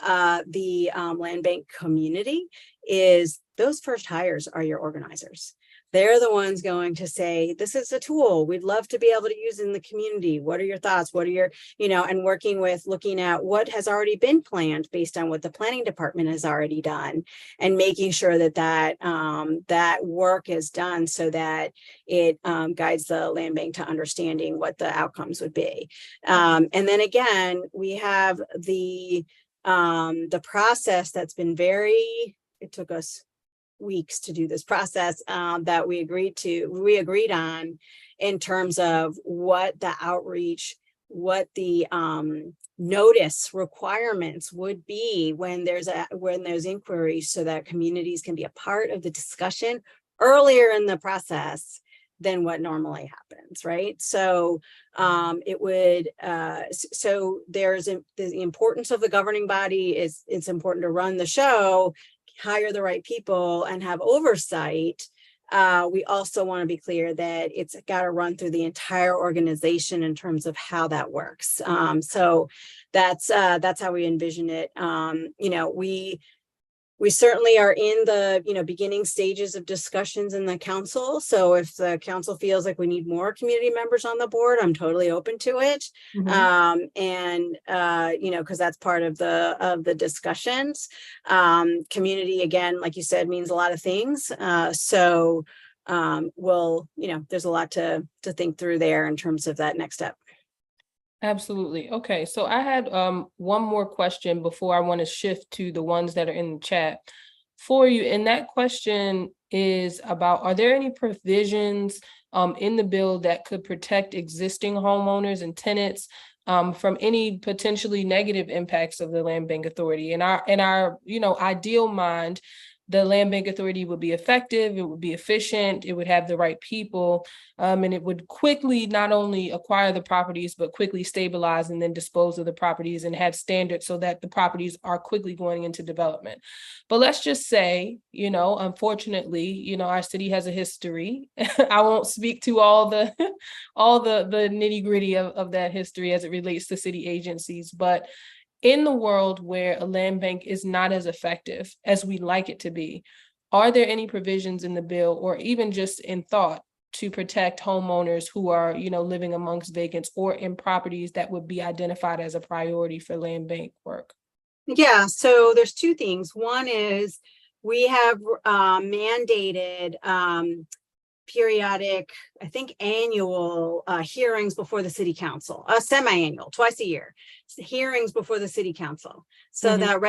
the land bank community. Is those first hires are your organizers. they're the ones going to say, this is a tool we'd love to be able to use in the community. What are your thoughts? What are your, and working with looking at what has already been planned based on what the planning department has already done, and making sure that that work is done so that it guides the land bank to understanding what the outcomes would be. And then again, we have the process that's been it took us weeks to do this process that we agreed on in terms of what the outreach, what the notice requirements would be when there's inquiries, so that communities can be a part of the discussion earlier in the process than what normally happens, right? So it would, so the importance of the governing body is, it's important to run the show, hire the right people, and have oversight. We also want to be clear that it's got to run through the entire organization in terms of how that works. So that's how we envision it. We certainly are in the beginning stages of discussions in the council. So if the council feels like we need more community members on the board, I'm totally open to it. Because that's part of the discussions. Community, again, like you said, means a lot of things. So there's a lot to think through there in terms of that next step. Absolutely. Okay, so I had one more question before I want to shift to the ones that are in the chat for you. And that question is about, are there any provisions in the bill that could protect existing homeowners and tenants from any potentially negative impacts of the Land Bank Authority? In our ideal mind, the Land Bank Authority would be effective, it would be efficient, it would have the right people, and it would quickly not only acquire the properties, but quickly stabilize and then dispose of the properties and have standards so that the properties are quickly going into development. But let's just say, unfortunately, our city has a history. I won't speak to all the nitty gritty of that history as it relates to city agencies, but in the world where a land bank is not as effective as we'd like it to be, are there any provisions in the bill or even just in thought to protect homeowners who are, living amongst vacants or in properties that would be identified as a priority for land bank work? Yeah, so there's two things. One is we have mandated periodic, I think annual hearings before the city council, semi-annual, twice a year, hearings before the city council. So that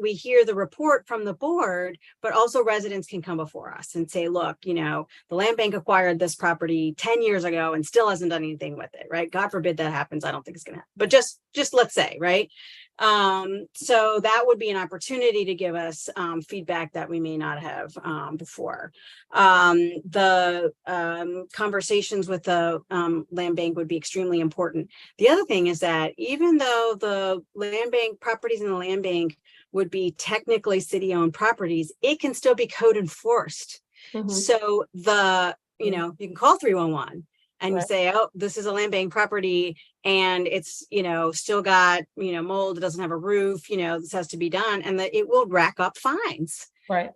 we hear the report from the board, but also residents can come before us and say, look, the land bank acquired this property 10 years ago and still hasn't done anything with it, right? God forbid that happens. I don't think it's gonna happen, but just let's say, right? So that would be an opportunity to give us feedback that we may not have before. The conversations with the land bank would be extremely important. The other thing is that even though the land bank properties in the land bank would be technically city-owned properties, it can still be code enforced. So you can call 311 and you say, oh, this is a land bank property and it's, still got, mold, it doesn't have a roof, this has to be done, and that it will rack up fines. Right.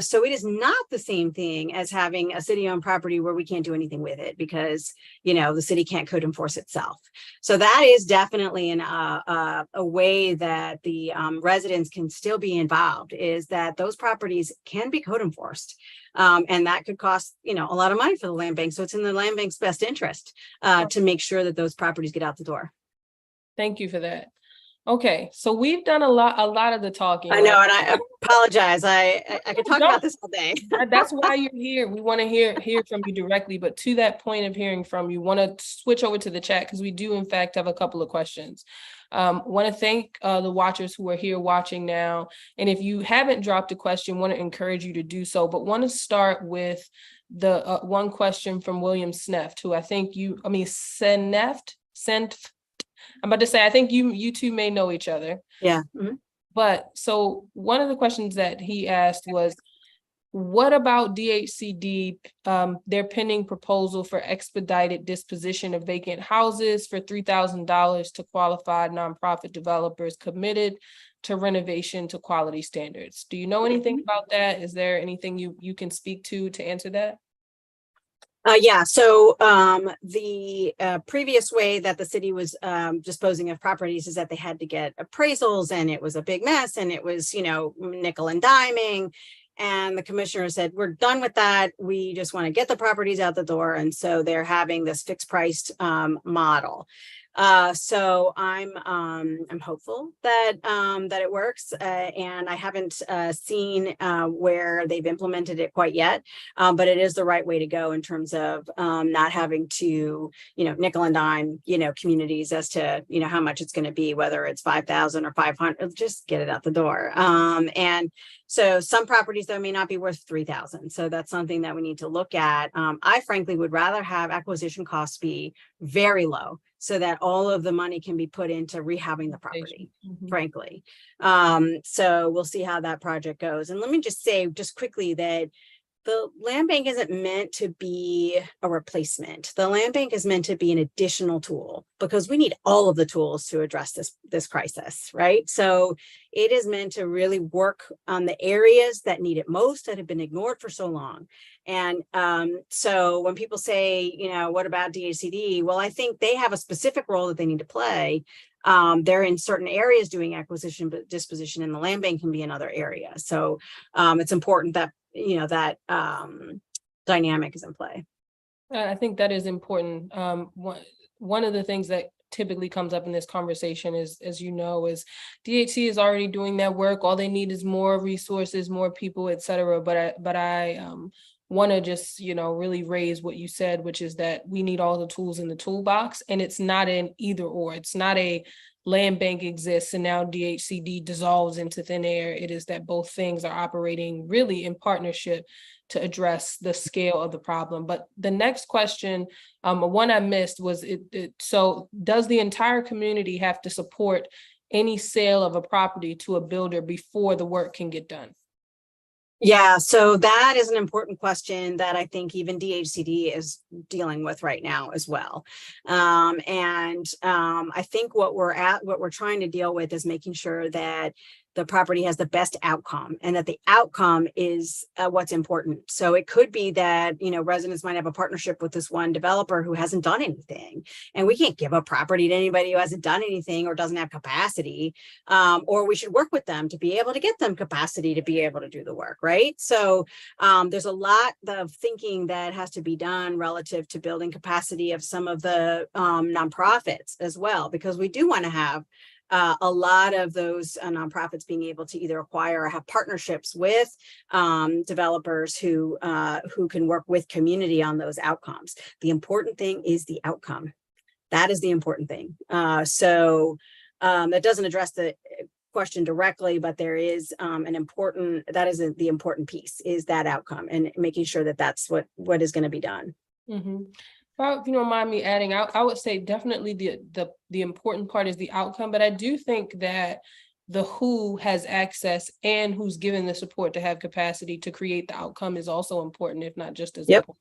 So it is not the same thing as having a city-owned property where we can't do anything with it because, the city can't code enforce itself. So that is definitely a way that the residents can still be involved, is that those properties can be code enforced. And that could cost, a lot of money for the land bank. So it's in the land bank's best interest to make sure that those properties get out the door. Thank you for that. Okay, so we've done a lot of the talking. I know, and I apologize. I could talk about this all day. That's why you're here. We want to hear from you directly, but to that point of hearing from you, want to switch over to the chat because we do in fact have a couple of questions. Want to thank the watchers who are here watching now, and if you haven't dropped a question, want to encourage you to do so. But want to start with the one question from William Sneft, who I think Seneft. I'm about to say, I think you two may know each other. Yeah. But so one of the questions that he asked was, what about DHCD, their pending proposal for expedited disposition of vacant houses for $3,000 to qualified nonprofit developers committed to renovation to quality standards? Do you know anything about that? Is there anything you can speak to answer that? Yeah, so the previous way that the city was disposing of properties is that they had to get appraisals, and it was a big mess, and it was, nickel and diming. And the commissioner said, we're done with that. We just want to get the properties out the door. And so they're having this fixed priced model. So I'm hopeful that that it works, and I haven't seen where they've implemented it quite yet, but it is the right way to go in terms of not having to nickel and dime communities as to how much it's going to be, whether it's 5,000 or 500. Just get it out the door. And so some properties though may not be worth 3,000. So that's something that we need to look at. I frankly would rather have acquisition costs be very low, so that all of the money can be put into rehabbing the property, frankly. So we'll see how that project goes. And let me just say just quickly that the land bank isn't meant to be a replacement. The land bank is meant to be an additional tool, because we need all of the tools to address this crisis, right? So it is meant to really work on the areas that need it most, that have been ignored for so long. And so when people say, what about DHCD? Well, I think they have a specific role that they need to play. They're in certain areas doing acquisition, but disposition in the land bank can be in other areas. So it's important that that dynamic is in play. I think that is important. One of the things that typically comes up in this conversation is, as you know, is DHC is already doing that work. All they need is more resources, more people, et cetera. But I want to just, really raise what you said, which is that we need all the tools in the toolbox, and it's not an either or. It's not a land bank exists and now DHCD dissolves into thin air. It is that both things are operating really in partnership to address the scale of the problem. But the next question, one I missed was, so does the entire community have to support any sale of a property to a builder before the work can get done? Yeah, so that is an important question that I think even DHCD is dealing with right now as well. I think what we're trying to deal with is making sure that the property has the best outcome, and that the outcome is what's important. So it could be that, residents might have a partnership with this one developer who hasn't done anything, and we can't give a property to anybody who hasn't done anything or doesn't have capacity, or we should work with them to be able to get them capacity to be able to do the work, right? So there's a lot of thinking that has to be done relative to building capacity of some of the nonprofits as well, because we do want to have a lot of those nonprofits being able to either acquire or have partnerships with developers who can work with community on those outcomes. The important thing is the outcome. That is the important thing. So that doesn't address the question directly, but there is the important piece is that outcome, and making sure that that's what is going to be done. Mm-hmm. Well, if you don't mind me adding, I would say definitely the important part is the outcome, but I do think that the who has access and who's given the support to have capacity to create the outcome is also important, if not just as important.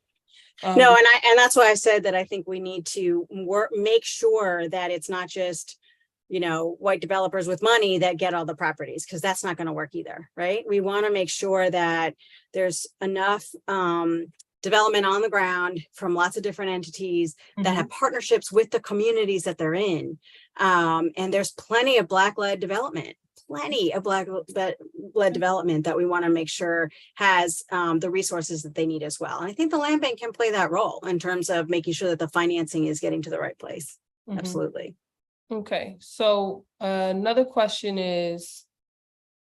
No, and that's why I said that I think we need to make sure that it's not just white developers with money that get all the properties, because that's not going to work either, right? We want to make sure that there's enough development on the ground from lots of different entities that have partnerships with the communities that they're in. And there's plenty of Black-led development that we want to make sure has the resources that they need as well. And I think the land bank can play that role in terms of making sure that the financing is getting to the right place. Absolutely. Okay, so another question is,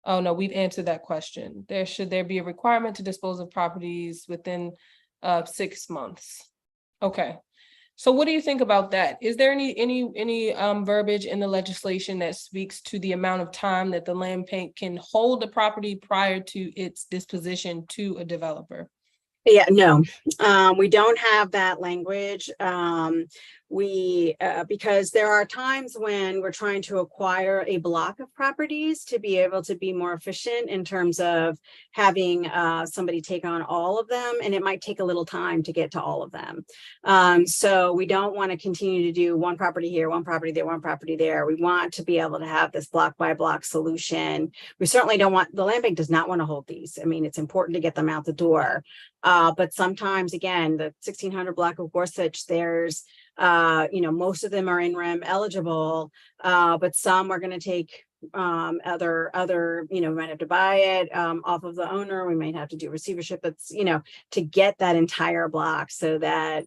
oh no, we've answered that question. Should there be a requirement to dispose of properties within 6 months? Okay, so what do you think about that? Is there any verbiage in the legislation that speaks to the amount of time that the land bank can hold the property prior to its disposition to a developer? Yeah, no, we don't have that language. because there are times when we're trying to acquire a block of properties to be able to be more efficient in terms of having somebody take on all of them, and it might take a little time to get to all of them. So we don't want to continue to do one property here, one property there, one property there. We want to be able to have this block by block solution. We certainly don't want, the land bank does not want to hold these. I mean, it's important to get them out the door. But sometimes, again, the 1600 block of Gorsuch, there's most of them are NREM eligible, but some are going to take other, we might have to buy it off of the owner. We might have to do receivership. It's, to get that entire block so that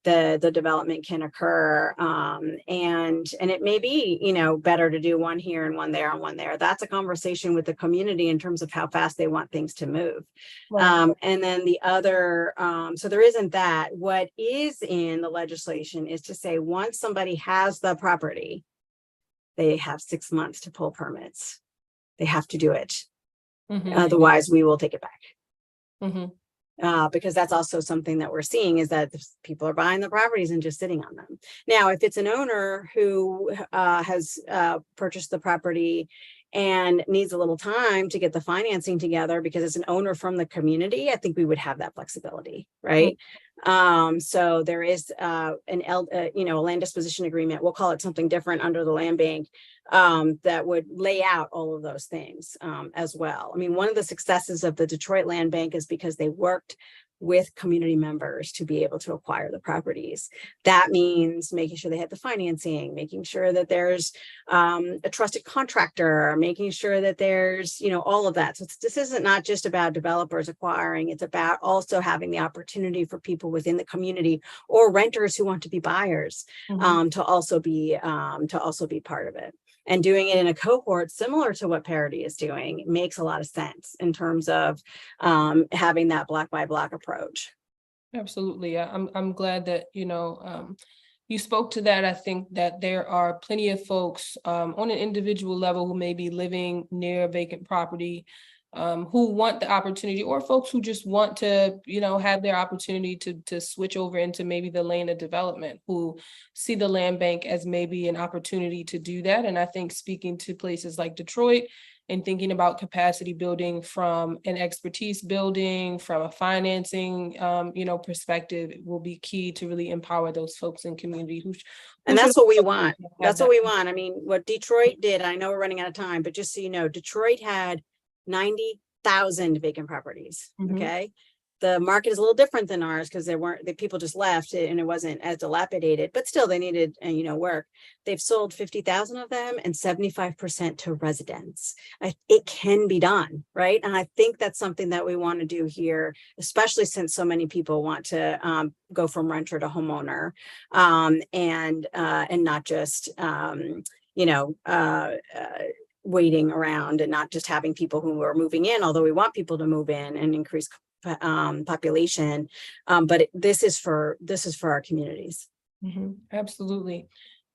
the development can occur. And it may be, better to do one here and one there and one there. That's a conversation with the community in terms of how fast they want things to move. Right. And then the other, so there isn't that. What is in the legislation is to say, once somebody has the property, they have 6 months to pull permits. They have to do it. Mhm. Otherwise, we will take it back. Mhm. Because that's also something that we're seeing, is that people are buying the properties and just sitting on them. Now, if it's an owner who has purchased the property and needs a little time to get the financing together because it's an owner from the community, I think we would have that flexibility, right? So there is a land disposition agreement. We'll call it something different under the land bank that would lay out all of those things as well. I mean, one of the successes of the Detroit Land Bank is because they worked with community members to be able to acquire the properties. That means making sure they have the financing, making sure that there's a trusted contractor, making sure that there's, all of that. So this isn't not just about developers acquiring, it's about also having the opportunity for people within the community or renters who want to be buyers to also be part of it. And doing it in a cohort similar to what Parity is doing makes a lot of sense in terms of having that block by block approach. Absolutely. I'm glad that, you spoke to that. I think that there are plenty of folks on an individual level who may be living near a vacant property, who want the opportunity, or folks who just want to, have their opportunity to switch over into maybe the lane of development, who see the land bank as maybe an opportunity to do that. And I think speaking to places like Detroit and thinking about capacity building from an expertise building, from a financing, perspective will be key to really empower those folks in community and that's what we want. That's what we want. I mean, what Detroit did, I know we're running out of time, but just so you know, Detroit had 90,000 vacant properties. Okay. The market is a little different than ours because the people just left and it wasn't as dilapidated, but still they needed, work. They've sold 50,000 of them and 75% to residents. It can be done, right? And I think that's something that we want to do here, especially since so many people want to go from renter to homeowner and not just, waiting around and not just having people who are moving in, although we want people to move in and increase population. But this is for our communities. Absolutely.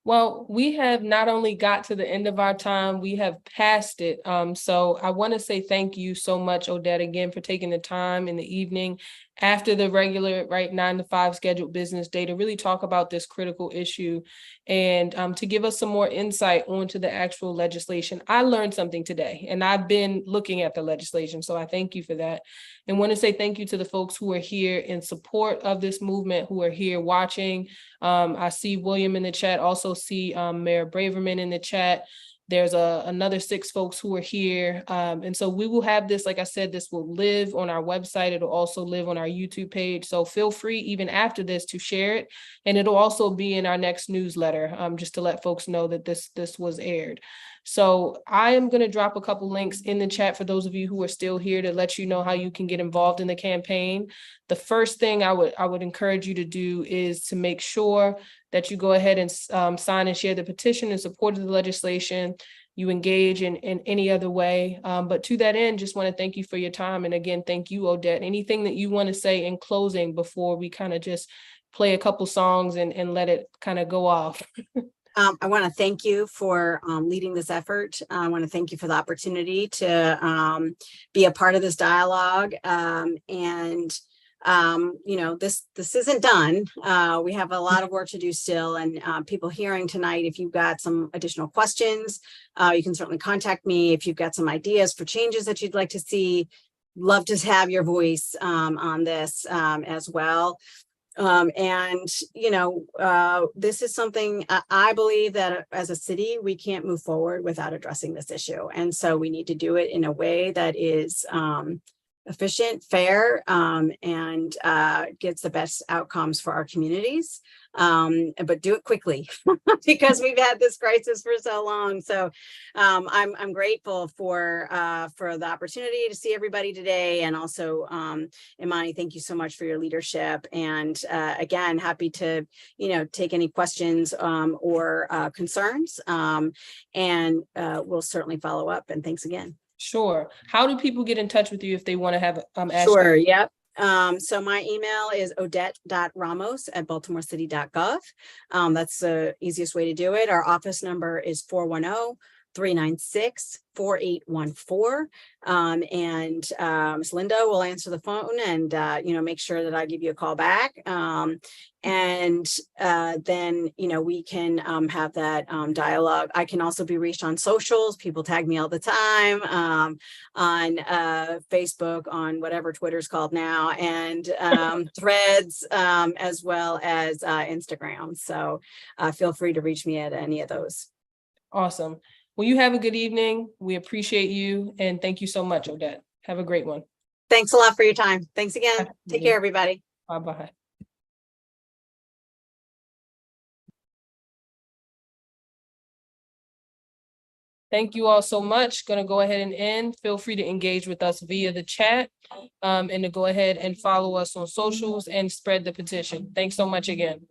Well, we have not only got to the end of our time, we have passed it. So I want to say thank you so much, Odette, again, for taking the time in the evening after the regular 9 to 5 scheduled business day to really talk about this critical issue and to give us some more insight onto the actual legislation. I learned something today and I've been looking at the legislation. So I thank you for that. And want to say thank you to the folks who are here in support of this movement, who are here watching. I see William in the chat, also see Mayor Braverman in the chat. There's another 6 folks who are here. And so we will have this, like I said, this will live on our website. It'll also live on our YouTube page. So feel free, even after this, to share it. And it'll also be in our next newsletter, just to let folks know that this was aired. So I am going to drop a couple links in the chat for those of you who are still here to let you know how you can get involved in the campaign. The first thing I would encourage you to do is to make sure that you go ahead and sign and share the petition in support of the legislation. You engage in any other way. But to that end, just want to thank you for your time. And again, thank you, Odette. Anything that you want to say in closing before we kind of just play a couple songs and let it kind of go off? I want to thank you for leading this effort. I want to thank you for the opportunity to be a part of this dialogue. And you know, this isn't done. We have a lot of work to do still, and people hearing tonight, if you've got some additional questions, you can certainly contact me. If you've got some ideas for changes that you'd like to see, love to have your voice on this as well. And, you know, this is something I believe that as a city, we can't move forward without addressing this issue. And so we need to do it in a way that is efficient, fair, and gets the best outcomes for our communities. But do it quickly because we've had this crisis for so long. So I'm grateful for the opportunity to see everybody today. And also, Imani, thank you so much for your leadership. And again, happy to, you know, take any questions or concerns. And we'll certainly follow up. And thanks again. Sure. How do people get in touch with you if they want to have Sure. Yep. So my email is odette.ramos@baltimorecity.gov. That's the easiest way to do it. Our office number is 410-396-4814. And Ms. Linda will answer the phone and, you know, make sure that I give you a call back. And then, you know, we can have that dialogue. I can also be reached on socials. People tag me all the time on Facebook, on whatever Twitter's called now, and Threads, as well as Instagram. So feel free to reach me at any of those. Awesome. Well, you have a good evening. We appreciate you. And thank you so much, Odette. Have a great one. Thanks a lot for your time. Thanks again. Absolutely. Take care, everybody. Bye-bye. Thank you all so much. Going to go ahead and end. Feel free to engage with us via the chat and to go ahead and follow us on socials and spread the petition. Thanks so much again.